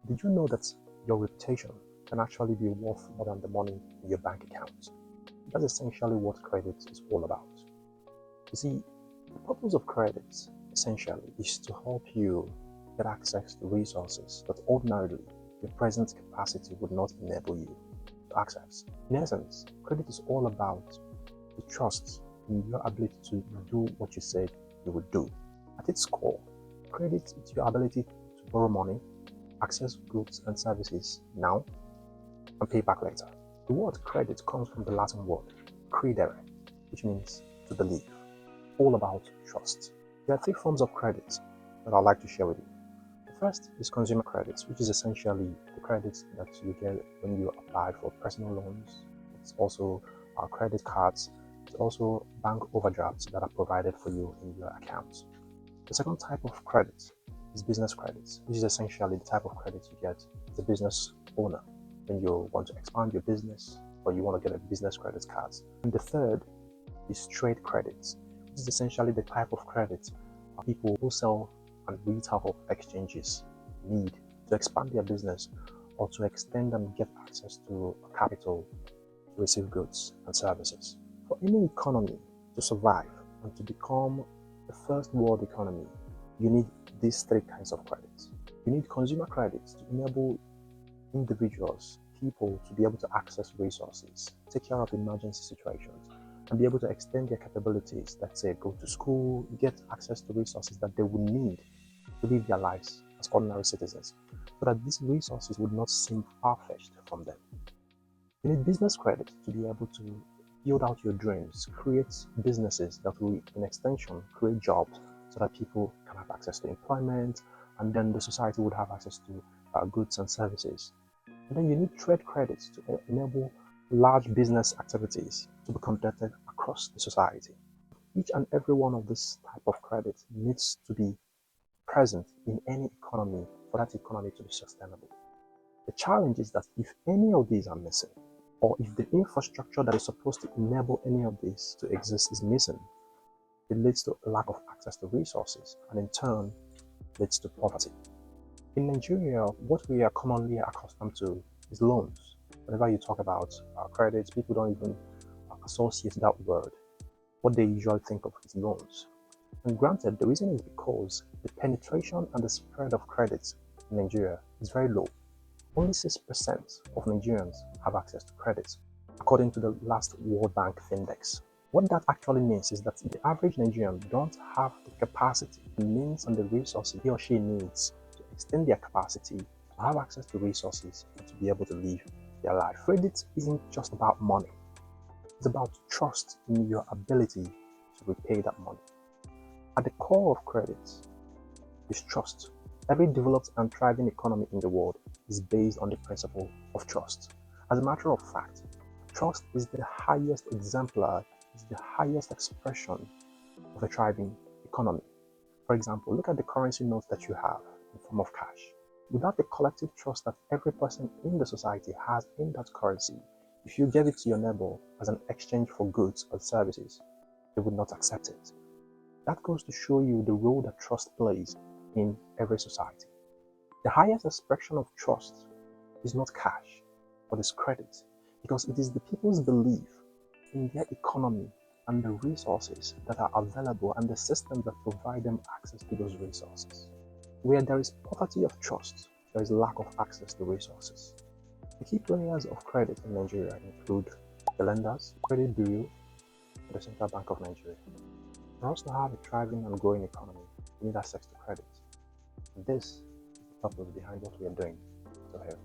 Did you know that your reputation can actually be worth more than the money in your bank account? That's essentially what credit is all about. You see, the purpose of credit essentially is to help you get access to resources that ordinarily your present capacity would not enable you to access. In essence, credit is all about the trust in your ability to do what you said you would do. At its core, credit is your ability to borrow money, access goods and services now, and pay back later. The word credit comes from the Latin word credere, which means to believe, all about trust. There are three forms of credit that I'd like to share with you. The first is consumer credit, which is essentially the credit that you get when you apply for personal loans. It's also credit cards. It's also bank overdrafts that are provided for you in your account. The second type of credit is business credit, which is essentially the type of credit you get as a business owner when you want to expand your business or you want to get a business credit card. And the third is trade credit, which is essentially the type of credit people who sell and retail exchanges need to expand their business or to extend and get access to capital to receive goods and services. For any economy to survive and to become the first world economy, you need these three kinds of credits. You need consumer credits to enable individuals, people to be able to access resources, take care of emergency situations, and be able to extend their capabilities, let's say go to school, get access to resources that they would need to live their lives as ordinary citizens, so that these resources would not seem far-fetched from them. You need business credit to be able to build out your dreams, create businesses that will, in extension, create jobs so that people can have access to employment, and then the society would have access to goods and services. And then you need trade credits to enable large business activities to be conducted across the society. Each and every one of this type of credit needs to be present in any economy for that economy to be sustainable. The challenge is that if any of these are missing, or if the infrastructure that is supposed to enable any of these to exist is missing, it leads to a lack of access to resources and in turn leads to poverty. In Nigeria, what we are commonly accustomed to is loans. Whenever you talk about credit, people don't even associate that word. What they usually think of is loans. And granted, the reason is because the penetration and the spread of credit in Nigeria is very low. Only 6% of Nigerians have access to credit, according to the last World Bank Findex. What that actually means is that the average Nigerian don't have the capacity, the means and the resources he or she needs to extend their capacity, to have access to resources, and to be able to live their life. Credit isn't just about money. It's about trust in your ability to repay that money. At the core of credit is trust. Every developed and thriving economy in the world is based on the principle of trust. As a matter of fact, trust is the highest exemplar, is the highest expression of a thriving economy. For example, look at the currency notes that you have in form of cash. Without the collective trust that every person in the society has in that currency, if you gave it to your neighbor as an exchange for goods or services, they would not accept it. That goes to show you the role that trust plays in every society. The highest expression of trust is not cash, but is credit, because it is the people's belief in their economy and the resources that are available and the systems that provide them access to those resources. Where there is poverty of trust, there is lack of access to resources. The key players of credit in Nigeria include the lenders, credit bureau, and the Central Bank of Nigeria. For us to have a thriving and growing economy, we need access to credit. And this is the purpose behind what we are doing. So here.